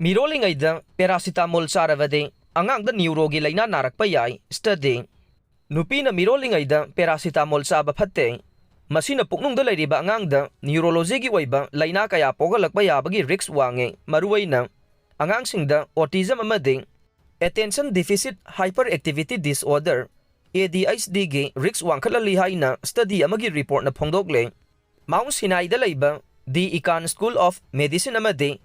Mirollingeida Paracetamol Charabadi Angangda Neurogi Laina Narakpa Yai study Nupina Mirollingeida Paracetamol Chaba Phate Masina Puknungda Lairiba Angangda Neurologi Waiba Laina Kaya Pogalakpa Yabagi Risk Wange Maruwaina Angangsingda Autism Amadi Attention Deficit Hyperactivity Disorder ADHD ge Risk Wangkhalali haina study amagi report na phongdokleng Mount Sinai-da laiba The Icahn School of Medicine amadi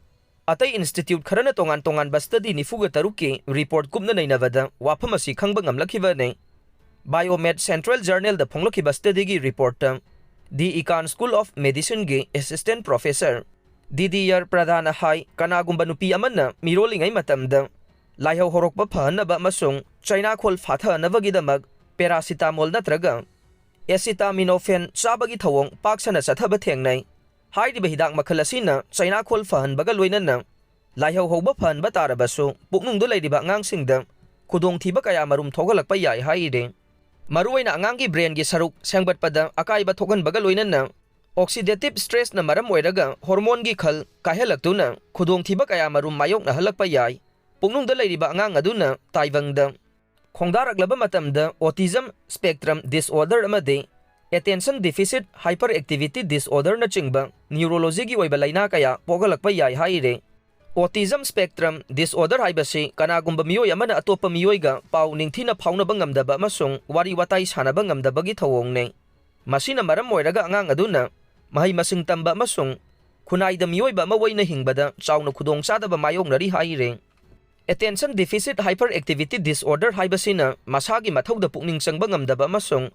Atay Institute kharana tongan ba study ni fuga taruki report kumna nainavada wafam asi khangba ngamlakhiba ne Biomed Central Journal da phonglakhiba study gi report The Icahn School of Medicine ge Assistant Professor Didiyar Pradhana hai kanagumba nupi amana Mirollingai matamda laihau horokba phanaba masung China khol phathanaba gidamag Paracetamol natraga acetaminophen chabagi thawong paksana sathaba thengnai hairiba hidak makhal asina China khol phanbaga loinana laihau hoba phanba tarabasu puknungdo lairiba angangsingda khudong thiba kaya marum thogalakpa yai haire maruwaina angangi brain gi saruk sengbatpada akaiba thoganbaga loinana oxidative stress na maram oiraga hormone gi khal kahelaktuna khudong thiba kaya marum mayok na halakpa yai puknungda lairiba angang aduna taibangda khongdaraklaba matamda autism spectrum disorder amadi attention deficit hyperactivity disorder na chingba neurology gi oiba laina kaya pogalakpa yai haire autism spectrum disorder haibasi kanagumba miyoi amana atopa miyoiga pau ningthina phaunaba ngamdaba amasung wari watai sanaba ngamdaba gi thawongne masina maram oiraga angang aduna mahai masing tamba amasung khunaida miyoiba mawaina hingbada chauna khudong chadaba mayoknari haire Attention Deficit Hyperactivity Disorder haibasina masagi mathauda pukning changba ngamdaba amasung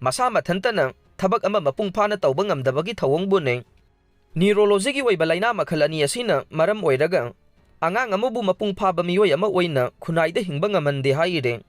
masa mathantana thabak ama mapung phana tawba ngamdabagi thawong bune neurology gi oiba laina makhal ani asina maram oiraga angang amubu mapung phaba miyoi ama oina khunaida hingba ngamande haire